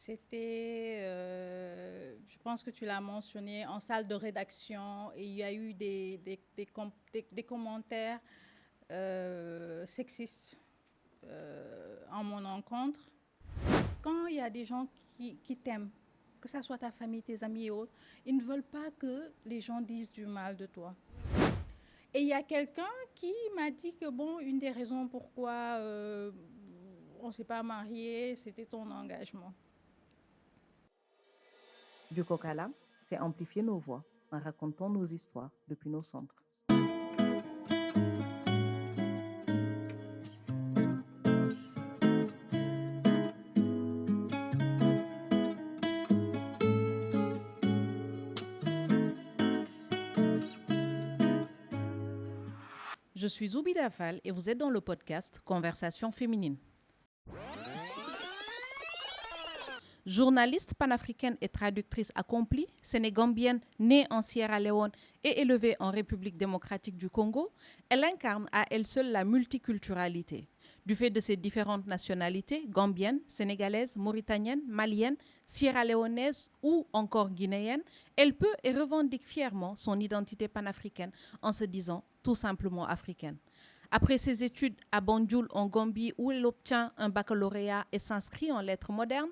C'était, je pense que tu l'as mentionné, en salle de rédaction, et il y a eu des commentaires sexistes en mon encontre. Quand il y a des gens qui t'aiment, que ce soit ta famille, tes amis et autres, ils ne veulent pas que les gens disent du mal de toi. Et il y a quelqu'un qui m'a dit que, bon, une des raisons pourquoi on ne s'est pas marié, c'était ton engagement. Du coq à l'âne, c'est amplifier nos voix en racontant nos histoires depuis nos centres. Je suis Zoubi Dafal et vous êtes dans le podcast Conversation féminine. Journaliste panafricaine et traductrice accomplie, sénégambienne née en Sierra Leone et élevée en République démocratique du Congo, elle incarne à elle seule la multiculturalité. Du fait de ses différentes nationalités, gambienne, sénégalaise, mauritanienne, malienne, sierra-léonaise ou encore guinéenne, elle peut et revendique fièrement son identité panafricaine en se disant tout simplement africaine. Après ses études à Banjul en Gambie où elle obtient un baccalauréat et s'inscrit en lettres modernes,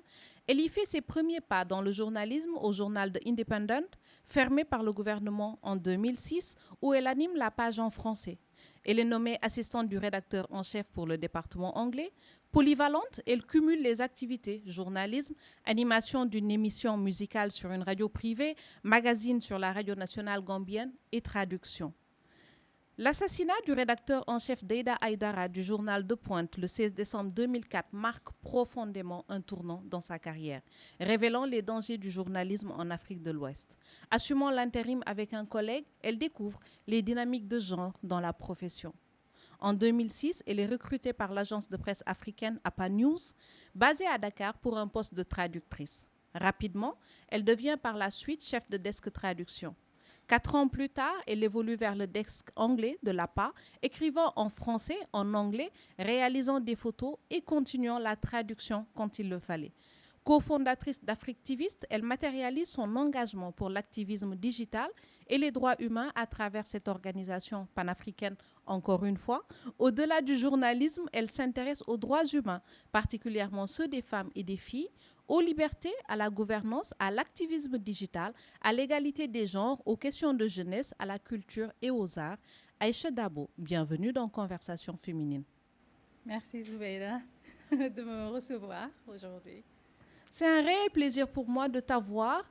elle y fait ses premiers pas dans le journalisme au journal The Independent, fermé par le gouvernement en 2006, où elle anime la page en français. Elle est nommée assistante du rédacteur en chef pour le département anglais. Polyvalente, elle cumule les activités journalisme, animation d'une émission musicale sur une radio privée, magazine sur la radio nationale gambienne et traduction. L'assassinat du rédacteur en chef Deida Aïdara du journal De Pointe le 16 décembre 2004 marque profondément un tournant dans sa carrière, révélant les dangers du journalisme en Afrique de l'Ouest. Assumant l'intérim avec un collègue, elle découvre les dynamiques de genre dans la profession. En 2006, elle est recrutée par l'agence de presse africaine APA News, basée à Dakar pour un poste de traductrice. Rapidement, elle devient par la suite chef de desk traduction. 4 ans plus tard, elle évolue vers le desk anglais de l'APA, écrivant en français, en anglais, réalisant des photos et continuant la traduction quand il le fallait. Co-fondatrice d'Africtiviste, elle matérialise son engagement pour l'activisme digital et les droits humains à travers cette organisation panafricaine, encore une fois. Au-delà du journalisme, elle s'intéresse aux droits humains, particulièrement ceux des femmes et des filles, aux libertés, à la gouvernance, à l'activisme digital, à l'égalité des genres, aux questions de jeunesse, à la culture et aux arts. Aïcha Dabo, bienvenue dans Conversation féminine. Merci Zoubeida de me recevoir aujourd'hui. C'est un réel plaisir pour moi de t'avoir.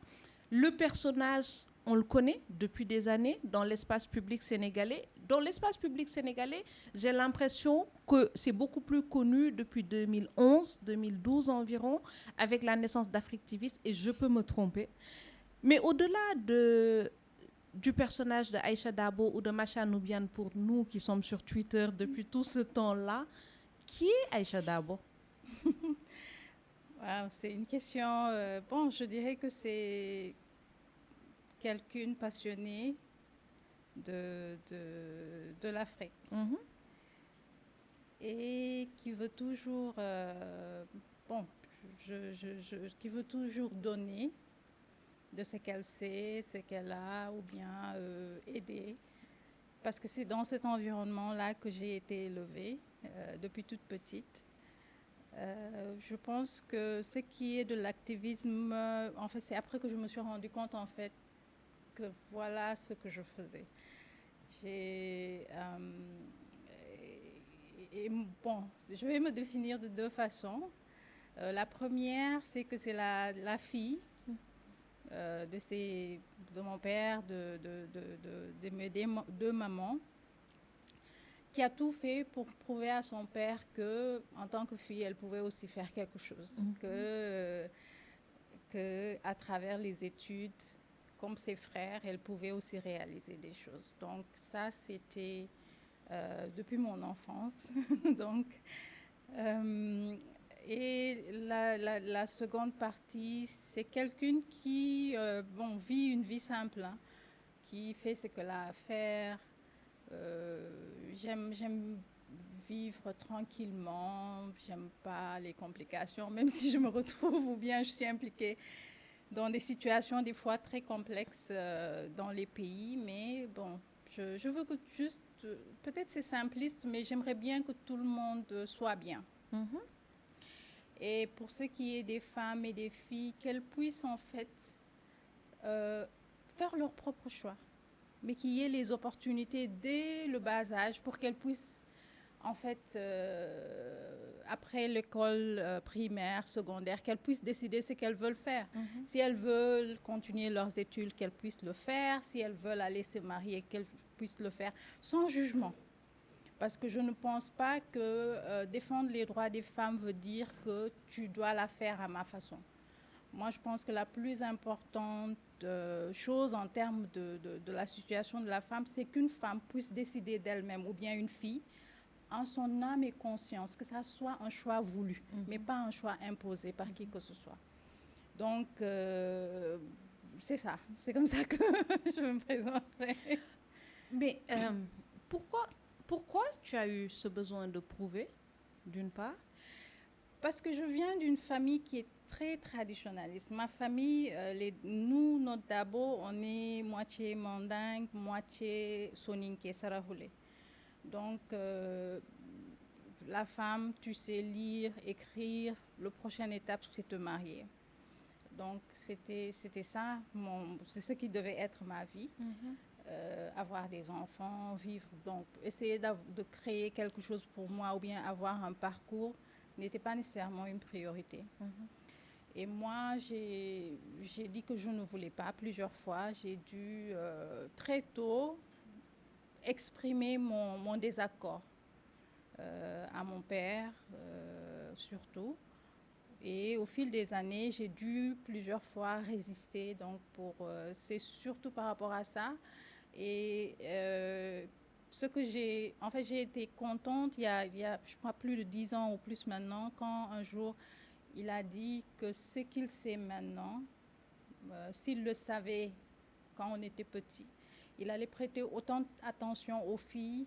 Le personnage, on le connaît depuis des années dans l'espace public sénégalais. Dans l'espace public sénégalais, j'ai l'impression que c'est beaucoup plus connu depuis 2011, 2012 environ, avec la naissance d'Africtiviste, et je peux me tromper. Mais au-delà du personnage de Aïcha Dabo ou de Macha Noubiane pour nous qui sommes sur Twitter depuis tout ce temps-là, qui est Aïcha Dabo? Wow, c'est une question, bon, je dirais que c'est quelqu'une passionnée de l'Afrique et qui veut toujours, bon, qui veut toujours donner de ce qu'elle sait, ce qu'elle a, ou bien aider. Parce que c'est dans cet environnement-là que j'ai été élevée depuis toute petite. Je pense que ce qui est de l'activisme, en fait, c'est après que je me suis rendu compte, en fait, que voilà ce que je faisais. Bon, je vais me définir de deux façons. La première, c'est que c'est la fille de mon père, de mes deux mamans, qui a tout fait pour prouver à son père que, en tant que fille, elle pouvait aussi faire quelque chose, que à travers les études, comme ses frères, elle pouvait aussi réaliser des choses. Donc ça, c'était depuis mon enfance. Donc, et la seconde partie, c'est quelqu'un qui vit une vie simple, qui fait ce qu'elle a à faire. J'aime vivre tranquillement. J'aime pas les complications, même si je me retrouve ou bien je suis impliquée dans des situations des fois très complexes dans les pays. Mais bon, je veux que juste, peut-être c'est simpliste, mais j'aimerais bien que tout le monde soit bien. Mhm. Et pour ce qui est des femmes et des filles, qu'elles puissent en fait faire leur propre choix, mais qu'il y ait les opportunités dès le bas âge pour qu'elles puissent, en fait, après l'école primaire, secondaire, qu'elles puissent décider ce qu'elles veulent faire. Si elles veulent continuer leurs études, qu'elles puissent le faire. Si elles veulent aller se marier, qu'elles puissent le faire sans jugement. Parce que je ne pense pas que défendre les droits des femmes veut dire que tu dois la faire à ma façon. Moi, je pense que la plus importante chose en termes de la situation de la femme, c'est qu'une femme puisse décider d'elle-même, ou bien une fille, en son âme et conscience, que ça soit un choix voulu, mais pas un choix imposé par qui que ce soit. Donc, c'est ça. C'est comme ça que je me présenterai. Mais pourquoi tu as eu ce besoin de prouver, d'une part? Parce que je viens d'une famille qui est très traditionnaliste. Ma famille, nous, notre Dabo, on est moitié mandingue, moitié soninké, sarahoulé. Donc, la femme, tu sais lire, écrire, la prochaine étape, c'est te marier. Donc, c'était ça, c'est ce qui devait être ma vie. Avoir des enfants, vivre, donc essayer de créer quelque chose pour moi ou bien avoir un parcours n'était pas nécessairement une priorité. Et moi, j'ai dit que je ne voulais pas plusieurs fois. J'ai dû très tôt exprimer mon désaccord à mon père, surtout. Et au fil des années, j'ai dû plusieurs fois résister. Donc, c'est surtout par rapport à ça. Et ce que en fait, j'ai été contente il y a, je crois, plus de 10 ans ou plus maintenant, quand un jour, il a dit que ce qu'il sait maintenant, s'il le savait quand on était petit, il allait prêter autant d'attention aux filles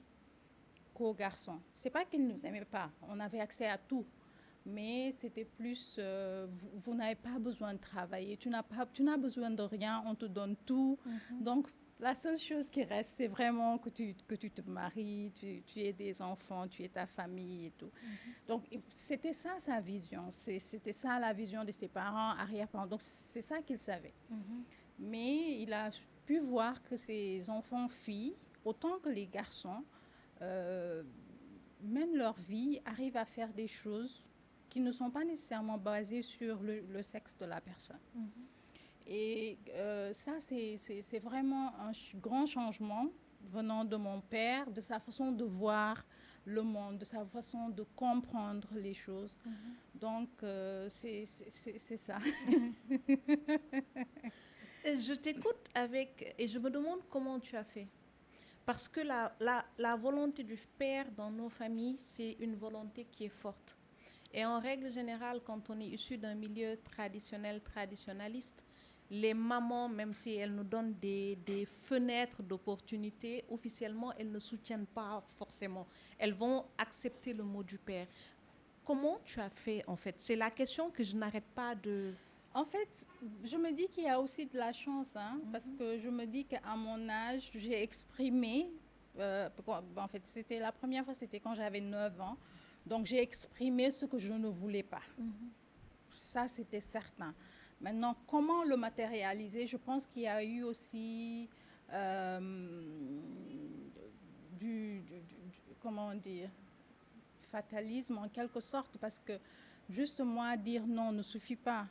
qu'aux garçons. C'est pas qu'il ne nous aimait pas, on avait accès à tout. Mais c'était plus, vous n'avez pas besoin de travailler, tu n'as besoin de rien, on te donne tout. Donc, la seule chose qui reste, c'est vraiment que tu te maries, tu aies des enfants, tu aies ta famille et tout. Donc, c'était ça sa vision, c'était ça la vision de ses parents, arrière-parents. Donc, c'est ça qu'il savait. Mais il a pu voir que ses enfants filles, autant que les garçons, mènent leur vie, arrivent à faire des choses qui ne sont pas nécessairement basées sur le sexe de la personne. Et ça, c'est vraiment un grand changement venant de mon père, de sa façon de voir le monde, de sa façon de comprendre les choses. Donc, c'est ça. Je t'écoute et je me demande comment tu as fait. Parce que la volonté du père dans nos familles, c'est une volonté qui est forte. Et en règle générale, quand on est issu d'un milieu traditionnaliste, les mamans, même si elles nous donnent des fenêtres d'opportunité, officiellement, elles ne soutiennent pas forcément. Elles vont accepter le mot du père. Comment tu as fait, en fait? C'est la question que je n'arrête pas de... En fait, je me dis qu'il y a aussi de la chance, hein, parce que je me dis qu'à mon âge, j'ai exprimé, en fait, c'était la première fois, c'était quand j'avais 9 ans, donc j'ai exprimé ce que je ne voulais pas. Ça, c'était certain. Maintenant, comment le matérialiser? Je pense qu'il y a eu aussi comment dire, fatalisme en quelque sorte, parce que juste moi, dire non ne suffit pas.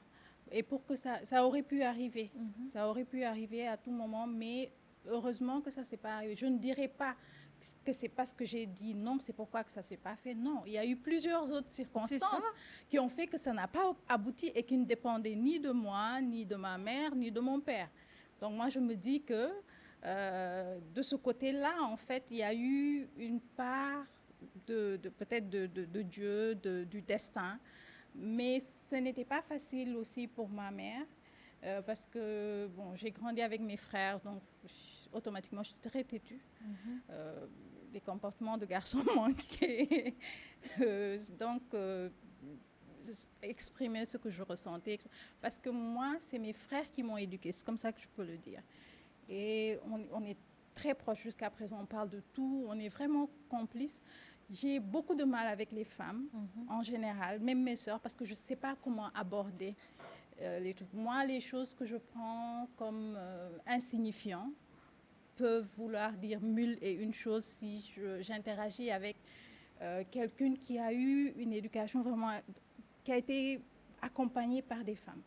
Et pour que ça aurait pu arriver. Ça aurait pu arriver à tout moment, mais heureusement que ça ne s'est pas arrivé. Je ne dirais pas que c'est parce que j'ai dit non, c'est pourquoi que ça ne s'est pas fait. Non, il y a eu plusieurs autres circonstances qui ont fait que ça n'a pas abouti et qui ne dépendaient ni de moi, ni de ma mère, ni de mon père. Donc moi, je me dis que de ce côté-là, en fait, il y a eu une part peut-être de Dieu, du destin. Mais ce n'était pas facile aussi pour ma mère parce que bon, j'ai grandi avec mes frères, donc automatiquement, je suis très têtue. des comportements de garçons manqués. Donc, exprimer ce que je ressentais. Parce que moi, c'est mes frères qui m'ont éduquée. C'est comme ça que je peux le dire. Et on est très proches jusqu'à présent. On parle de tout. On est vraiment complices. J'ai beaucoup de mal avec les femmes, en général, même mes sœurs, parce que je ne sais pas comment aborder les trucs. Moi, les choses que je prends comme insignifiants peuvent vouloir dire mille et une choses si j'interagis avec quelqu'un qui a eu une éducation vraiment, qui a été accompagnée par des femmes.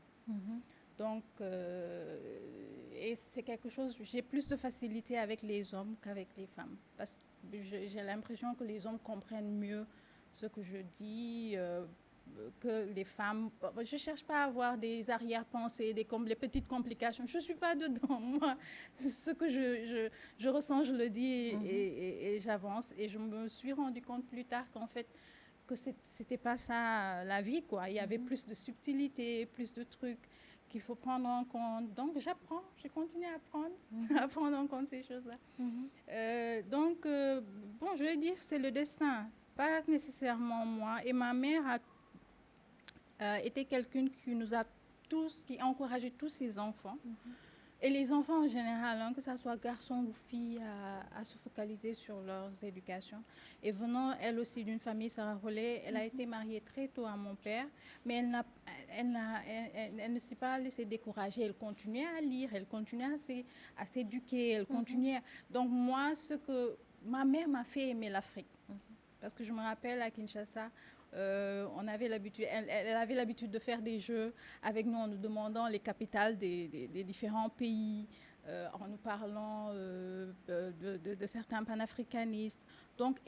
Donc, et c'est quelque chose, j'ai plus de facilité avec les hommes qu'avec les femmes. Parce que j'ai l'impression que les hommes comprennent mieux ce que je dis que les femmes. Je ne cherche pas à avoir des arrière-pensées, les petites complications. Je ne suis pas dedans. Moi, ce que je ressens, je le dis et j'avance. Et je me suis rendu compte plus tard qu'en fait, que ce n'était pas ça la vie, quoi. Il y avait plus de subtilité, plus de trucs qu'il faut prendre en compte. Donc, j'apprends, je continue à apprendre, à prendre en compte ces choses-là. Donc, bon, je vais dire, c'est le destin, pas nécessairement moi. Et ma mère a été quelqu'un qui a encouragé tous ses enfants, et les enfants en général, hein, que ce soit garçons ou filles, à se focaliser sur leur éducation. Et venant, elle aussi, d'une famille sarah-rolais, elle a été mariée très tôt à mon père, mais elle ne s'est pas laissée décourager. Elle continuait à lire, elle continuait à s'éduquer, elle continuait. Donc moi, ce que ma mère m'a fait aimer l'Afrique, parce que je me rappelle à Kinshasa, on avait l'habitude, elle avait l'habitude de faire des jeux avec nous en nous demandant les capitales des différents pays, en nous parlant de certains panafricanistes. Donc,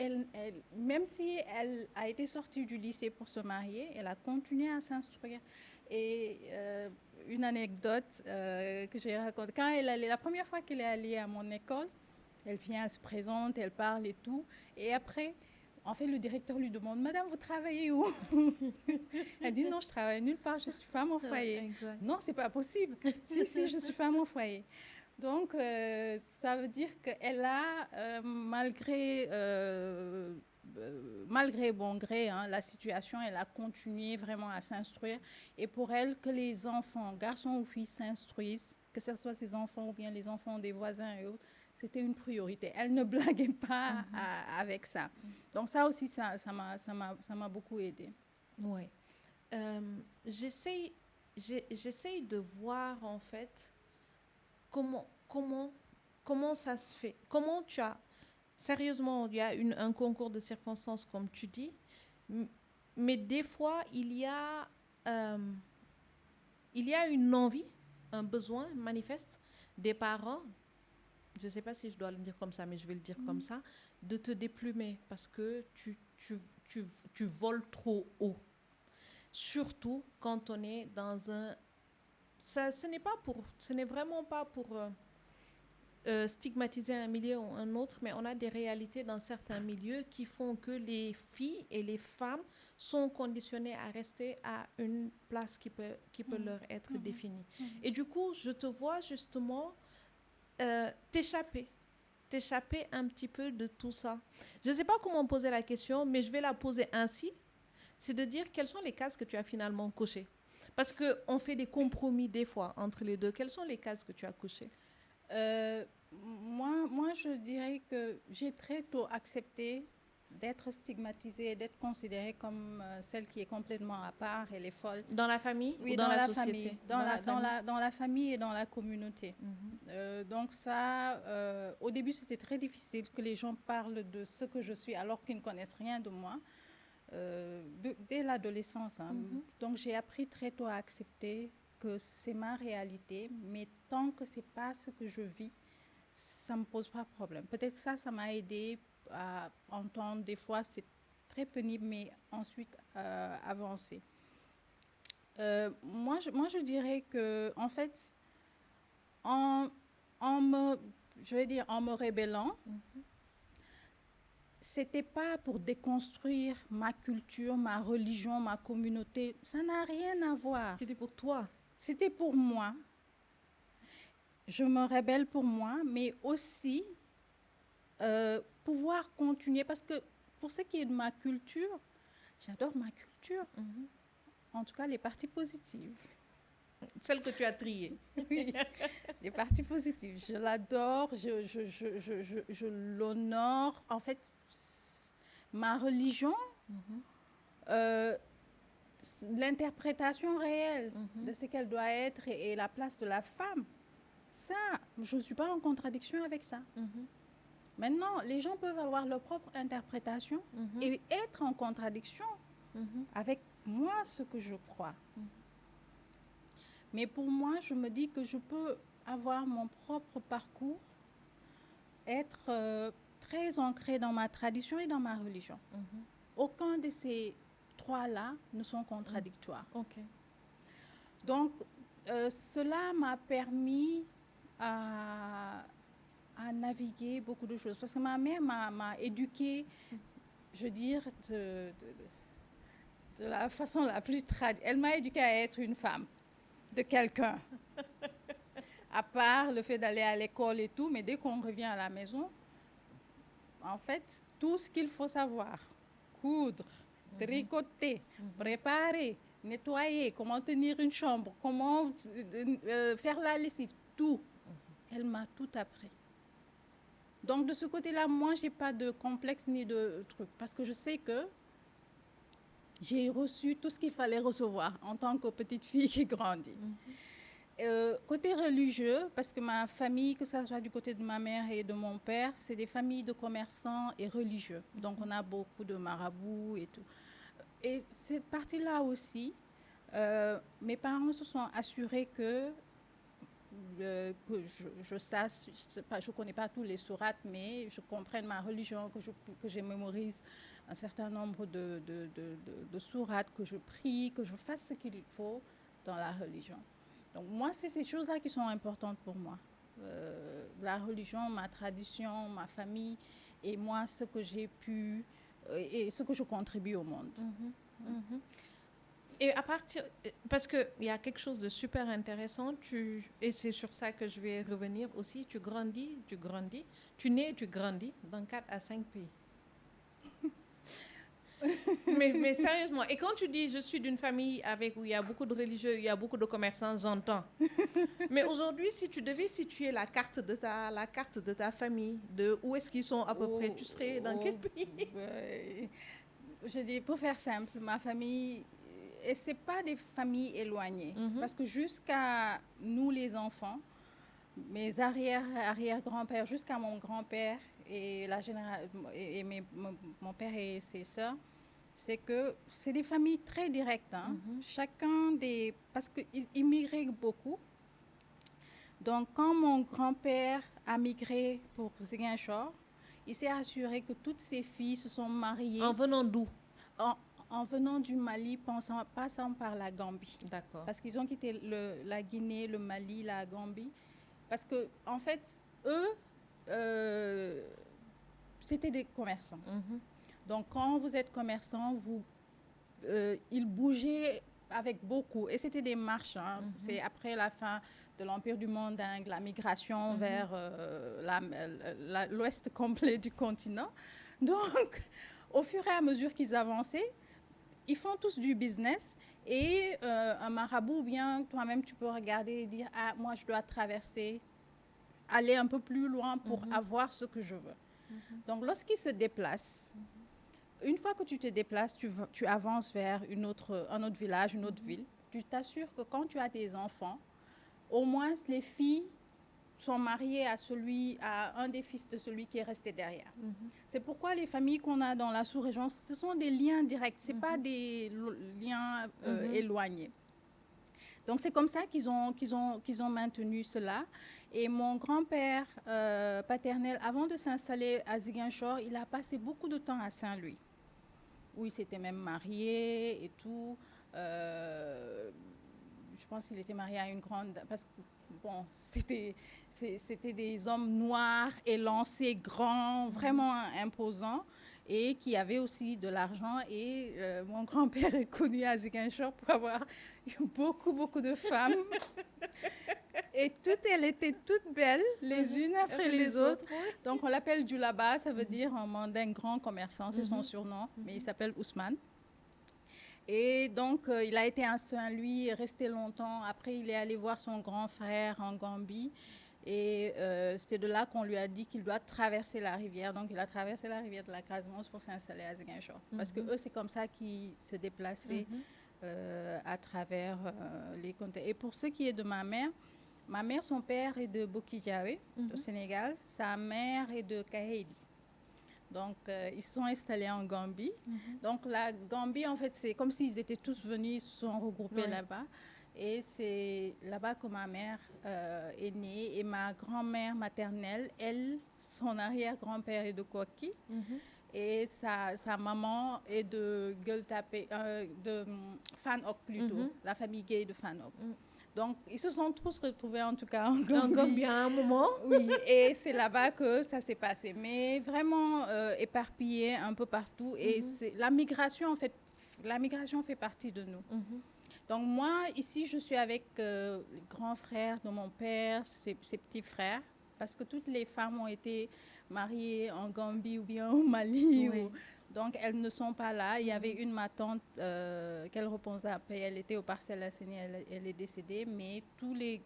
même si elle a été sortie du lycée pour se marier, elle a continué à s'instruire. Et une anecdote que j'ai racontée, la première fois qu'elle est allée à mon école, elle vient, elle se présente, elle parle et tout. Et après, en fait, le directeur lui demande, Madame, vous travaillez où? Elle dit, non, je travaille nulle part, je suis femme au foyer. Non, c'est pas possible. Si, je suis femme au foyer. Donc, ça veut dire qu'elle a, malgré bon gré, hein, la situation, elle a continué vraiment à s'instruire. Et pour elle, que les enfants, garçons ou filles, s'instruisent, que ce soit ses enfants ou bien les enfants des voisins et autres, c'était une priorité. Elle ne blaguait pas avec ça. Donc ça aussi, ça m'a beaucoup aidée. Oui. J'essaye de voir, en fait, comment ça se fait. Comment tu as... Sérieusement, il y a un concours de circonstances, comme tu dis, mais des fois, il y a une envie, un besoin manifeste des parents, je ne sais pas si je dois le dire comme ça, mais je vais le dire comme ça, de te déplumer parce que tu voles trop haut. Surtout quand on est dans un... Ce n'est vraiment pas pour stigmatiser un milieu ou un autre, mais on a des réalités dans certains milieux qui font que les filles et les femmes sont conditionnées à rester à une place qui peut leur être définie. Et du coup, je te vois justement t'échapper un petit peu de tout ça. Je ne sais pas comment poser la question, mais je vais la poser ainsi. C'est de dire quelles sont les cases que tu as finalement cochées. Parce qu'on fait des compromis des fois entre les deux. Quelles sont les cases que tu as cochées? Moi, je dirais que j'ai très tôt accepté d'être stigmatisée, d'être considérée comme celle qui est complètement à part, elle est folle. Dans la famille ou dans la société? Dans la famille et dans la communauté. Donc ça, au début, c'était très difficile que les gens parlent de ce que je suis alors qu'ils ne connaissent rien de moi. Dès l'adolescence. Hein. Donc j'ai appris très tôt à accepter que c'est ma réalité, mais tant que ce n'est pas ce que je vis, ça ne me pose pas de problème. Peut-être ça m'a aidé à entendre, des fois c'est très pénible, mais ensuite avancer. Moi, je dirais que, en fait, en me rébellant, c'était pas pour déconstruire ma culture, ma religion, ma communauté. Ça n'a rien à voir. C'était pour toi. C'était pour moi. Je me rébelle pour moi, mais aussi pouvoir continuer, parce que pour ce qui est de ma culture, j'adore ma culture, en tout cas les parties positives. Celle que tu as triée. Oui, les parties positives, je l'adore, je l'honore. En fait, ma religion, euh, l'interprétation réelle de ce qu'elle doit être et la place de la femme, ça, je ne suis pas en contradiction avec ça. Maintenant, les gens peuvent avoir leur propre interprétation et être en contradiction avec moi, ce que je crois. Mais pour moi, je me dis que je peux avoir mon propre parcours, être très ancré dans ma tradition et dans ma religion. Aucun de ces trois-là ne sont contradictoires. Donc, cela m'a permis à naviguer beaucoup de choses. Parce que ma mère m'a éduquée, je veux dire, de la façon la plus traditionnelle. Elle m'a éduquée à être une femme de quelqu'un. À part le fait d'aller à l'école et tout, mais dès qu'on revient à la maison, en fait, tout ce qu'il faut savoir, coudre, tricoter, préparer, nettoyer, comment tenir une chambre, comment faire la lessive, tout. Elle m'a tout appris. Donc, de ce côté-là, moi, je n'ai pas de complexe ni de truc, parce que je sais que j'ai reçu tout ce qu'il fallait recevoir en tant que petite fille qui grandit. Côté religieux, parce que ma famille, que ce soit du côté de ma mère et de mon père, c'est des familles de commerçants et religieux. Donc, on a beaucoup de marabouts et tout. Et cette partie-là aussi, mes parents se sont assurés que je sache, je ne connais pas tous les sourates, mais je comprenne ma religion, que je mémorise un certain nombre de sourates, que je prie, que je fasse ce qu'il faut dans la religion. Donc moi, c'est ces choses-là qui sont importantes pour moi. La religion, ma tradition, ma famille, et moi, ce que j'ai pu, et ce que je contribue au monde. Et à partir, parce qu'il y a quelque chose de super intéressant, et c'est sur ça que je vais revenir aussi, tu grandis, tu nais et tu grandis dans 4 à 5 pays. mais sérieusement, et quand tu dis je suis d'une famille où il y a beaucoup de religieux, il y a beaucoup de commerçants, j'entends. Mais aujourd'hui, si tu devais situer la carte de ta famille, de où est-ce qu'ils sont à peu près, tu serais dans quel pays? Je dis, pour faire simple, ma famille, et ce n'est pas des familles éloignées, parce que jusqu'à nous les enfants, mes arrière-grands-pères, jusqu'à mon grand-père et mon père et ses sœurs, c'est que c'est des familles très directes. Parce qu'ils immigraient beaucoup. Donc, quand mon grand-père a migré pour Ziguinchor, il s'est assuré que toutes ses filles se sont mariées. En venant d'où? En venant du Mali, passant par la Gambie. D'accord. Parce qu'ils ont quitté la Guinée, le Mali, la Gambie. Parce que, en fait, eux, c'était des commerçants. Donc, quand vous êtes commerçant, ils bougeaient avec beaucoup. Et c'était des marches. C'est après la fin de l'Empire du Mandingue, la migration vers l'ouest complet du continent. Donc, au fur et à mesure qu'ils avançaient, ils font tous du business. Et un marabout, ou bien toi-même, tu peux regarder et dire « Ah, moi, je dois traverser, aller un peu plus loin pour avoir ce que je veux. » Donc, lorsqu'ils se déplacent, une fois que tu te déplaces, tu avances vers un autre village, une autre ville. Tu t'assures que quand tu as des enfants, au moins les filles sont mariées à un des fils de celui qui est resté derrière. C'est pourquoi les familles qu'on a dans la sous-région, ce sont des liens directs, ce n'est pas des liens éloignés. Donc, c'est comme ça qu'ils ont maintenu cela. Et mon grand-père paternel, avant de s'installer à Ziguinchor, il a passé beaucoup de temps à Saint-Louis, où il s'était même marié et tout. Je pense qu'il était marié à une grande... Parce que, bon, c'était des hommes noirs, élancés, grands, vraiment imposants, et qui avaient aussi de l'argent. Et mon grand-père est connu à Ziguinchor pour avoir eu beaucoup, beaucoup de femmes. Et elles étaient toutes belles, les unes après les autres. Donc, on l'appelle Djoulaba, ça veut dire en mandin grand commerçant, c'est son surnom, mais il s'appelle Ousmane. Et donc, il a été à Saint-Louis, resté longtemps. Après, il est allé voir son grand frère en Gambie. Et c'est de là qu'on lui a dit qu'il doit traverser la rivière. Donc, il a traversé la rivière de la Casamance pour s'installer à Ziguinchor. Parce que eux, c'est comme ça qu'ils se déplaçaient à travers les comtés. Et pour ce qui est de ma mère, son père est de Bokidjawe, au Sénégal. Sa mère est de Kahedi. Donc, ils se sont installés en Gambie. Donc, la Gambie, en fait, c'est comme s'ils étaient tous venus, ils se sont regroupés là-bas. Et c'est là-bas que ma mère est née. Et ma grand-mère maternelle, elle, son arrière-grand-père est de Koki. Et sa maman est de Gueule-Tapée, de Fanok plutôt, la famille gay de Fanok. Donc, ils se sont tous retrouvés, en tout cas, en Gambie. À un moment. Oui, et c'est là-bas que ça s'est passé. Mais vraiment éparpillé un peu partout. Et la migration, en fait, fait partie de nous. Donc, moi, ici, je suis avec le grand frère de mon père, ses petits frères, parce que toutes les femmes ont été mariées en Gambie ou bien au Mali. Donc, elles ne sont pas là. Il y avait ma tante qu'elle reposait après. Elle était au Parcelles Assainies, elle est décédée. Mais tous les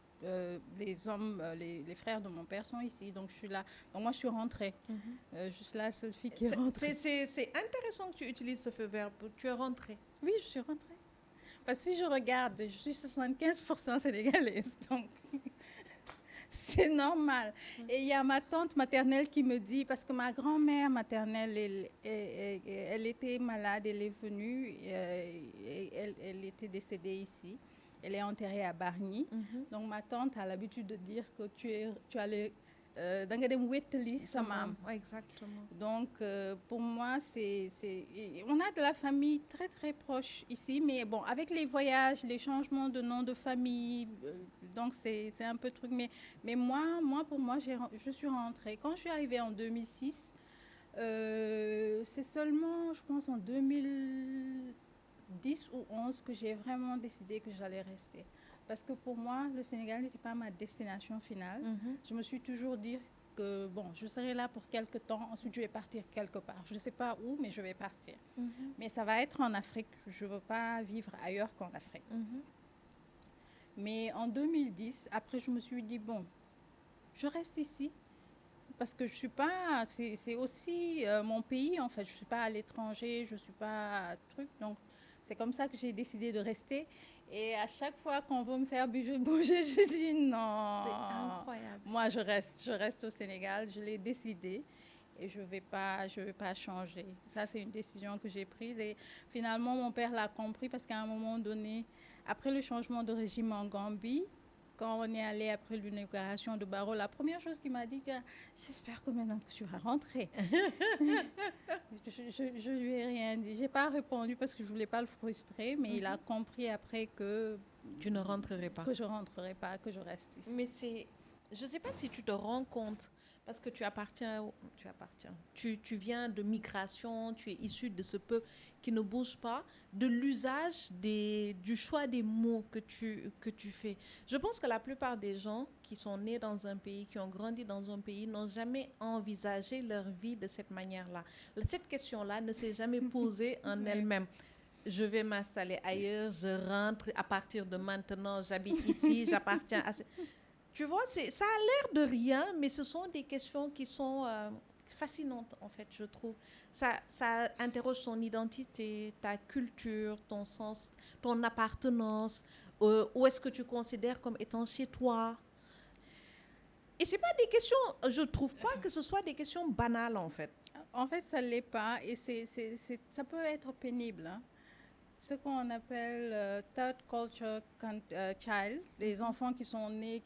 hommes, les frères de mon père sont ici. Donc, je suis là. Donc, moi, je suis rentrée. Je suis la seule fille qui est rentrée. C'est intéressant que tu utilises ce verbe. Tu es rentrée. Oui, je suis rentrée. Parce que si je regarde, je suis 75% sénégalaise. Donc, c'est normal. Et il y a ma tante maternelle qui me dit, parce que ma grand-mère maternelle, elle était malade, elle est venue, elle était décédée ici. Elle est enterrée à Bargny. Donc ma tante a l'habitude de dire que tu allais da nga dem wéttali sa maam. Exactement. Donc pour moi, on a de la famille très très proche ici, mais bon, avec les voyages, les changements de nom de famille, donc c'est un peu truc. Mais moi pour moi, je suis rentrée. Quand je suis arrivée en 2006, c'est seulement, je pense, en 2010 ou 11 que j'ai vraiment décidé que j'allais rester. Parce que pour moi, le Sénégal n'était pas ma destination finale. Je me suis toujours dit que, bon, je serai là pour quelques temps, ensuite je vais partir quelque part. Je ne sais pas où, mais je vais partir. Mais ça va être en Afrique. Je ne veux pas vivre ailleurs qu'en Afrique. Mais en 2010, après, je me suis dit, bon, je reste ici. Parce que je suis pas... C'est aussi mon pays, en fait. Je ne suis pas à l'étranger, je ne suis pas... truc. Donc, c'est comme ça que j'ai décidé de rester. Et à chaque fois qu'on veut me faire bouger, je dis non. C'est incroyable. Moi, je reste au Sénégal. Je l'ai décidé et je vais pas changer. Ça, c'est une décision que j'ai prise. Et finalement, mon père l'a compris parce qu'à un moment donné, après le changement de régime en Gambie, quand on est allé après l'inauguration de Barrow, la première chose qu'il m'a dit, j'espère que maintenant que tu vas rentrer. Je lui ai rien dit. J'ai pas répondu parce que je voulais pas le frustrer, mais il a compris après que tu ne rentrerais pas. Que je rentrerai pas, que je reste ici. Mais je sais pas si tu te rends compte, parce que tu viens de migration, tu es issu de ce peuple qui ne bouge pas, de l'usage du choix des mots que tu fais. Je pense que la plupart des gens qui sont nés dans un pays, qui ont grandi dans un pays, n'ont jamais envisagé leur vie de cette manière-là. Cette question-là ne s'est jamais posée en elle-même. Je vais m'installer ailleurs, je rentre, à partir de maintenant, j'habite ici, j'appartiens à... Tu vois, ça a l'air de rien, mais ce sont des questions qui sont fascinantes, en fait, je trouve. Ça interroge ton identité, ta culture, ton sens, ton appartenance, où est-ce que tu considères comme étant chez toi. Et ce n'est pas des questions, je ne trouve pas que ce soit des questions banales, en fait. En fait, ça ne l'est pas, et ça peut être pénible, hein. Ce qu'on appelle third culture child, les enfants qui sont nés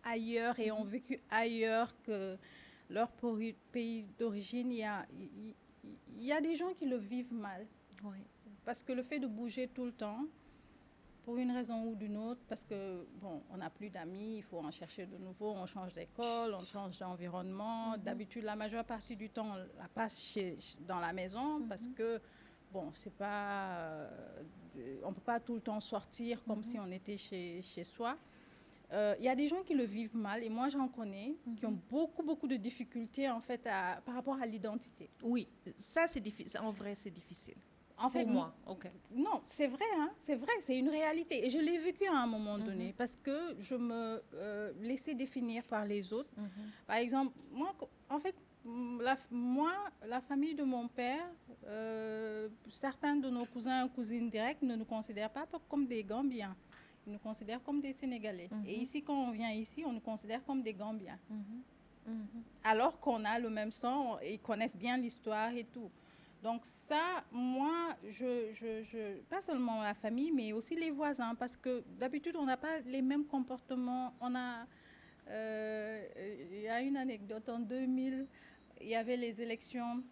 ailleurs et ont vécu ailleurs que leur pays d'origine. Il y a des gens qui le vivent mal. Oui. Parce que le fait de bouger tout le temps, pour une raison ou d'une autre, parce que, bon, on n'a plus d'amis, il faut en chercher de nouveaux, on change d'école, on change d'environnement. D'habitude, la majeure partie du temps, on la passe dans la maison parce que, bon, c'est pas... on ne peut pas tout le temps sortir comme si on était chez soi. Il y a des gens qui le vivent mal, et moi j'en connais, qui ont beaucoup de difficultés en fait par rapport à l'identité. Oui, ça c'est difficile. En vrai, c'est difficile. En fait, Pour moi, ok. Non, c'est vrai, hein, c'est une réalité. Et je l'ai vécu à un moment donné, parce que je me laissais définir par les autres. Par exemple, moi, en fait, la famille de mon père, certains de nos cousins et cousines directs ne nous considèrent pas comme des Gambiens. Ils nous considèrent comme des Sénégalais. Et ici, quand on vient ici, on nous considère comme des Gambiens. Alors qu'on a le même sang, ils connaissent bien l'histoire et tout. Donc ça, moi, pas seulement la famille, mais aussi les voisins, parce que d'habitude, on n'a pas les mêmes comportements. Il y a une anecdote, en 2000, il y avait les élections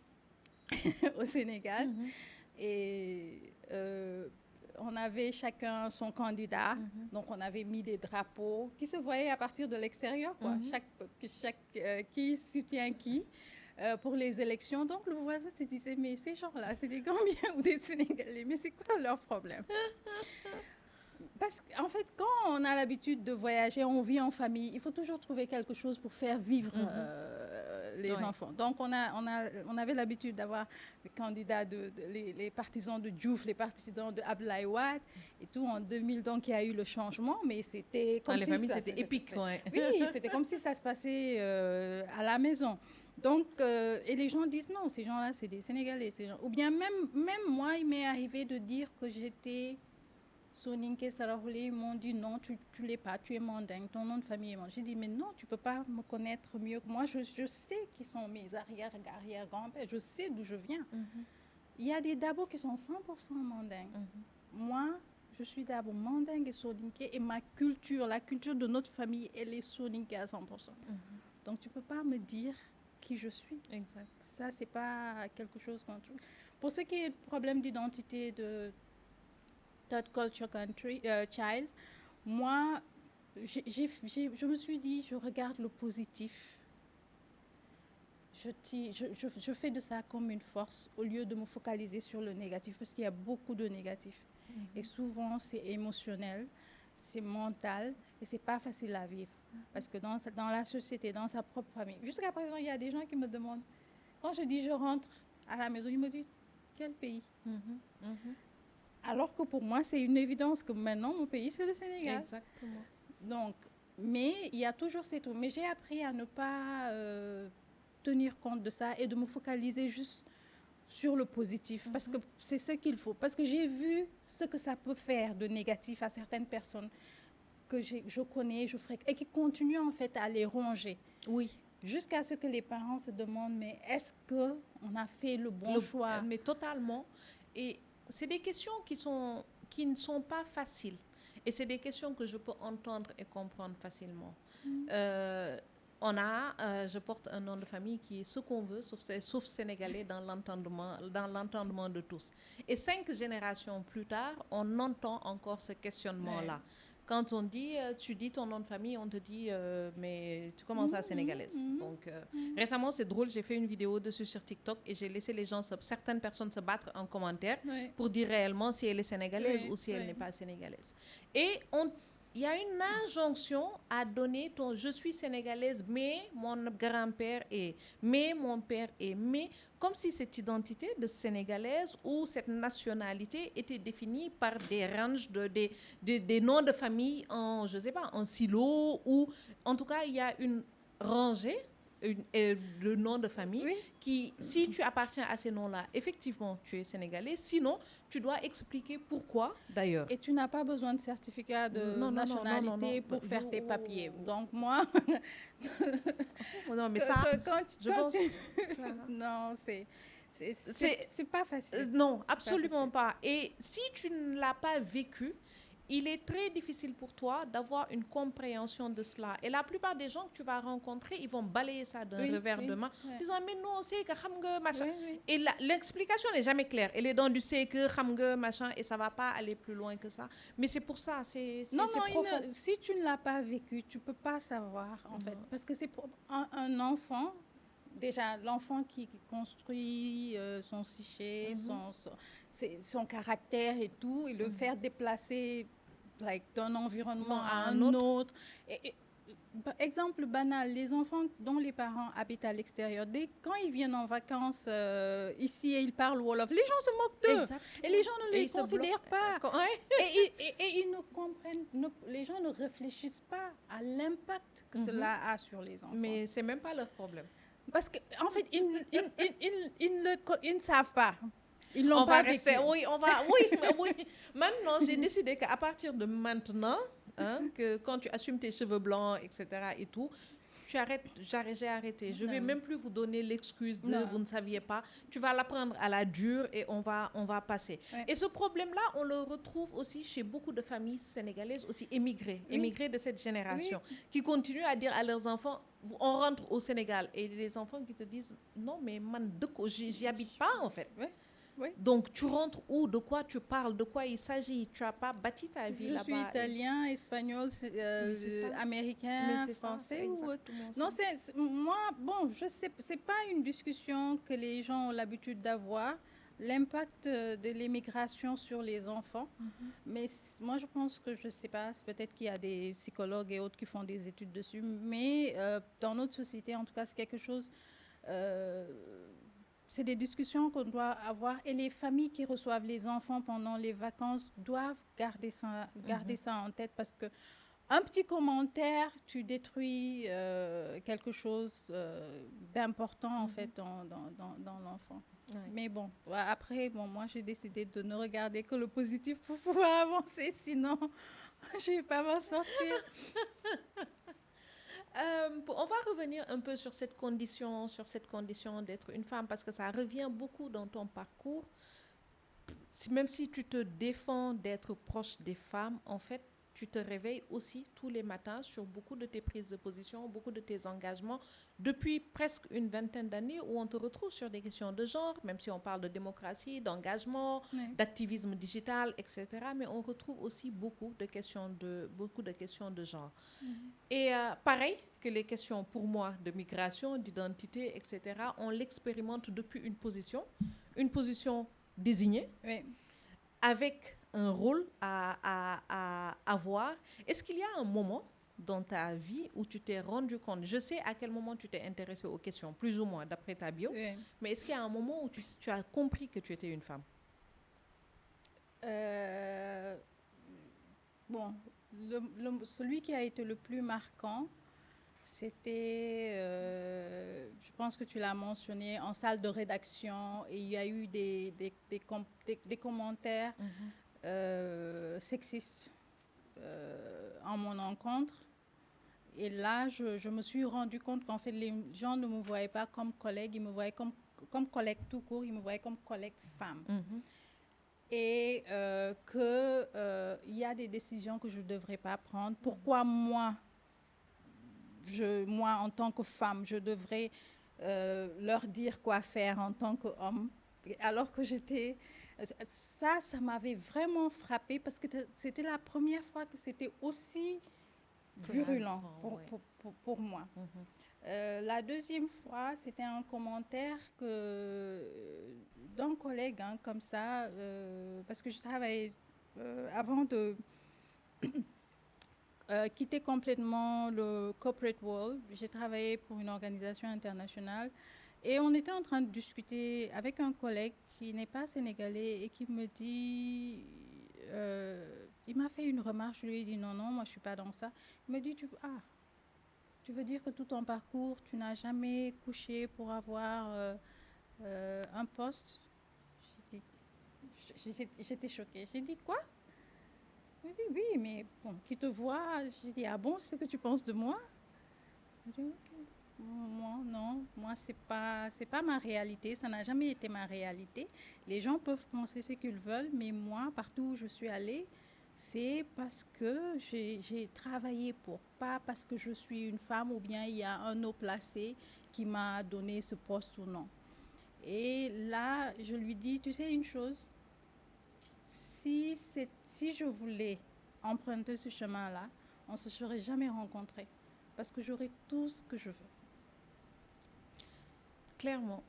au Sénégal, et on avait chacun son candidat, donc on avait mis des drapeaux qui se voyaient à partir de l'extérieur, quoi. Qui soutient qui. Pour les élections. Donc, le voisin se disait, mais ces gens-là, c'est des Gambiens ou des Sénégalais, mais c'est quoi leur problème? Parce qu'en fait, quand on a l'habitude de voyager, on vit en famille, il faut toujours trouver quelque chose pour faire vivre les enfants. Donc, on avait l'habitude d'avoir les candidats, les partisans de Diouf, les partisans de Abdoulaye Wade et tout. En 2000, donc, il y a eu le changement, mais c'était comme les si familles, c'était épique. Ouais. Oui, c'était comme si ça se passait à la maison. Donc, et les gens disent non, ces gens-là, c'est des Sénégalais. Ou bien même moi, il m'est arrivé de dire que j'étais Soninké Sarahoulé. Ils m'ont dit non, tu l'es pas, tu es mandingue, ton nom de famille est mandingue. J'ai dit mais non, tu peux pas me connaître mieux que moi. Je sais qui sont mes arrière-grands-pères, je sais d'où je viens. Il y a des Dabo qui sont 100% mandingues. Moi, je suis Dabo mandingue et Soninké, et ma culture, la culture de notre famille, elle est Soninké à 100%. Donc tu peux pas me dire qui je suis. Exact. Ça, c'est pas quelque chose qu'on trouve. Pour ce qui est du problème d'identité de Third Culture Child, moi, je me suis dit, je regarde le positif. Je fais de ça comme une force au lieu de me focaliser sur le négatif, parce qu'il y a beaucoup de négatifs. Et souvent, c'est émotionnel, c'est mental, et c'est pas facile à vivre. Parce que dans la société, dans sa propre famille, jusqu'à présent, il y a des gens qui me demandent, quand je dis je rentre à la maison, ils me disent quel pays? Alors que pour moi, c'est une évidence que maintenant, mon pays, c'est le Sénégal. Exactement. Donc, mais il y a toujours ces trucs. Mais j'ai appris à ne pas tenir compte de ça et de me focaliser juste sur le positif, parce que c'est ce qu'il faut. Parce que j'ai vu ce que ça peut faire de négatif à certaines personnes que je connais, je fréquente, et qui continuent en fait à les ronger. Oui. Jusqu'à ce que les parents se demandent, mais est-ce qu'on a fait le bon choix? Mais totalement. Et c'est des questions qui ne sont pas faciles. Et c'est des questions que je peux entendre et comprendre facilement. Je porte un nom de famille qui est ce qu'on veut, sauf sénégalais dans l'entendement de tous. Et 5 générations plus tard, on entend encore ce questionnement-là. Ouais. Quand on dit, tu dis ton nom de famille, on te dit, mais tu commences à sénégalaise. Donc, récemment, c'est drôle, j'ai fait une vidéo dessus sur TikTok et j'ai laissé certaines personnes se battre en commentaire pour dire réellement si elle est sénégalaise ou si elle n'est pas sénégalaise. Et il y a une injonction à donner je suis sénégalaise, mais mon grand-père est, mais mon père est, mais comme si cette identité de sénégalaise ou cette nationalité était définie par des ranges des noms de famille je sais pas, en silo, ou en tout cas, il y a une rangée de noms de famille qui, si tu appartiens à ces noms-là, effectivement, tu es sénégalais. Sinon, tu dois expliquer pourquoi, d'ailleurs. Et tu n'as pas besoin de certificat de nationalité pour faire tes papiers. Donc, moi... non, mais ça, je pense... Non, c'est pas facile. Non, absolument pas. Et si tu ne l'as pas vécu, il est très difficile pour toi d'avoir une compréhension de cela. Et la plupart des gens que tu vas rencontrer, ils vont balayer ça d'un revers de main, disant, mais non, c'est que hamge, machin. Et l'explication n'est jamais claire. Elle est dans du c'est que hamge, machin, et ça ne va pas aller plus loin que ça. Mais c'est pour ça, c'est profond. Si tu ne l'as pas vécu, tu ne peux pas savoir, en fait. Parce que c'est pour un enfant... Déjà, l'enfant qui construit son psyché, son caractère et tout, et le faire déplacer d'un environnement Non, à un autre. Exemple banal, les enfants dont les parents habitent à l'extérieur, quand ils viennent en vacances ici et ils parlent Wolof, les gens se moquent d'eux. Exactement. Et les gens ne Et les ils se considèrent bloquent. pas. Ouais. Et ils ne comprennent, les gens ne réfléchissent pas à l'impact que cela a sur les enfants. Mais c'est même pas leur problème. Parce qu'en fait, ils ne savent pas. Ils l'ont On pas va rester, vécu. oui, on va, oui, oui. Maintenant, j'ai décidé qu'à partir de maintenant, que quand tu assumes tes cheveux blancs, etc. et tout, tu arrêtes, j'ai arrêté. Je vais même plus vous donner l'excuse de vous ne saviez pas. Tu vas l'apprendre à la dure et on va passer. Ouais. Et ce problème-là, on le retrouve aussi chez beaucoup de familles sénégalaises, aussi émigrées de cette génération, qui continuent à dire à leurs enfants, on rentre au Sénégal. Et les enfants qui te disent, non, mais man, j'y habite pas en fait. Oui. Oui. Donc, tu rentres où? De quoi tu parles? De quoi il s'agit? Tu n'as pas bâti ta vie là-bas. Je suis italien, espagnol, américain, français ou autre. Non, moi, bon, je sais, c'est pas une discussion que les gens ont l'habitude d'avoir, l'impact de l'immigration sur les enfants. Mais moi, je pense que, je sais pas, peut-être qu'il y a des psychologues et autres qui font des études dessus, mais dans notre société, en tout cas, c'est quelque chose... c'est des discussions qu'on doit avoir et les familles qui reçoivent les enfants pendant les vacances doivent garder ça en tête parce que un petit commentaire, tu détruis quelque chose d'important en fait dans l'enfant. Ouais. Mais bon, après, moi j'ai décidé de ne regarder que le positif pour pouvoir avancer, sinon je ne vais pas m'en sortir. On va revenir un peu sur cette condition d'être une femme, parce que ça revient beaucoup dans ton parcours. Même si tu te défends d'être proche des femmes, en fait, tu te réveilles aussi tous les matins sur beaucoup de tes prises de position, beaucoup de tes engagements, depuis presque une vingtaine d'années où on te retrouve sur des questions de genre, même si on parle de démocratie, d'engagement, d'activisme digital, etc. Mais on retrouve aussi beaucoup de questions de genre. Et pareil que les questions pour moi de migration, d'identité, etc., on l'expérimente depuis une position désignée, avec un rôle à avoir. Est-ce qu'il y a un moment dans ta vie où tu t'es rendu compte, je sais à quel moment tu t'es intéressée aux questions, plus ou moins d'après ta bio, mais est-ce qu'il y a un moment où tu as compris que tu étais une femme? Bon, celui qui a été le plus marquant, c'était, je pense que tu l'as mentionné, en salle de rédaction, et il y a eu des commentaires sexistes en mon encontre. Et là, je me suis rendu compte qu'en fait, les gens ne me voyaient pas comme collègue, ils me voyaient comme collègue tout court, ils me voyaient comme collègue femme. Et qu'il y a des décisions que je ne devrais pas prendre. Pourquoi moi, en tant que femme, je devrais leur dire quoi faire en tant qu'homme, alors que j'étais... Ça m'avait vraiment frappée parce que c'était la première fois que c'était aussi virulent pour moi. La deuxième fois, c'était un commentaire d'un collègue, comme ça, parce que je travaillais avant de quitter complètement le corporate world. J'ai travaillé pour une organisation internationale et on était en train de discuter avec un collègue qui n'est pas sénégalais et qui me dit... il m'a fait une remarque, je lui ai dit non, moi je ne suis pas dans ça. Il me dit, tu veux dire que tout ton parcours, tu n'as jamais couché pour avoir un poste? J'étais choquée. J'ai dit quoi? Il me dit oui, mais bon, qui te voit? J'ai dit ah bon, c'est ce que tu penses de moi? Il dit ok. Moi, non, moi c'est pas ma réalité, ça n'a jamais été ma réalité. Les gens peuvent penser ce qu'ils veulent, mais moi, partout où je suis allée, c'est parce que j'ai travaillé pour, pas parce que je suis une femme ou bien il y a un haut placé qui m'a donné ce poste ou non. Et là, je lui dis, tu sais une chose, si je voulais emprunter ce chemin-là, on ne se serait jamais rencontrés parce que j'aurais tout ce que je veux. Clairement.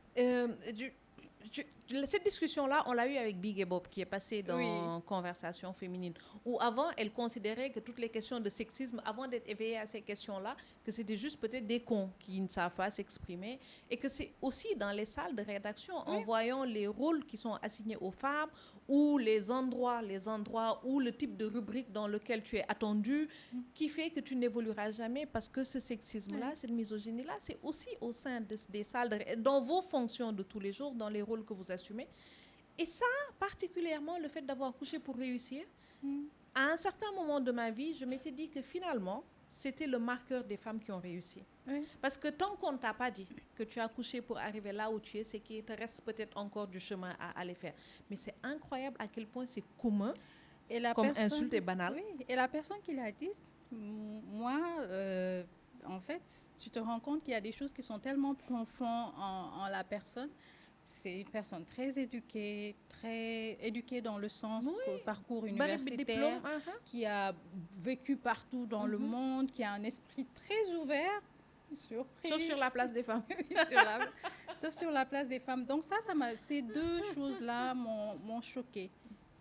Cette discussion-là, on l'a eu avec Big et Bob, qui est passé dans Conversation féminine, où avant, elle considérait que toutes les questions de sexisme, avant d'être éveillée à ces questions-là, que c'était juste peut-être des cons qui ne savent pas s'exprimer, et que c'est aussi dans les salles de rédaction, en voyant les rôles qui sont assignés aux femmes, ou les endroits ou le type de rubrique dans lequel tu es attendu, qui fait que tu n'évolueras jamais, parce que ce sexisme-là, cette misogynie-là, c'est aussi au sein des salles, dans vos fonctions de tous les jours, dans les rôles que vous assumez. Et ça, particulièrement, le fait d'avoir couché pour réussir, à un certain moment de ma vie, je m'étais dit que finalement, c'était le marqueur des femmes qui ont réussi. Parce que tant qu'on ne t'a pas dit que tu as couché pour arriver là où tu es, c'est qu'il te reste peut-être encore du chemin à aller faire. Mais c'est incroyable à quel point c'est commun, comme insulte et banal. Oui, et la personne qui l'a dit, moi, en fait, tu te rends compte qu'il y a des choses qui sont tellement profondes en la personne. C'est une personne très éduquée dans le sens parcours universitaire, qui a vécu partout dans le monde, qui a un esprit très ouvert. Sauf sur la place des femmes. Sauf sur la place des femmes. Donc ces deux choses-là m'ont choquée.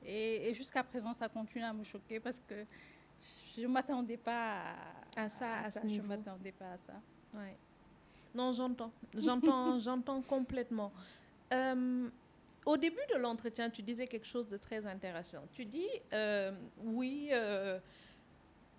Et jusqu'à présent, ça continue à me choquer parce que je ne m'attendais pas à ça. Je ne m'attendais pas à ça. Ouais. Non, j'entends complètement. Au début de l'entretien, tu disais quelque chose de très intéressant. Tu dis,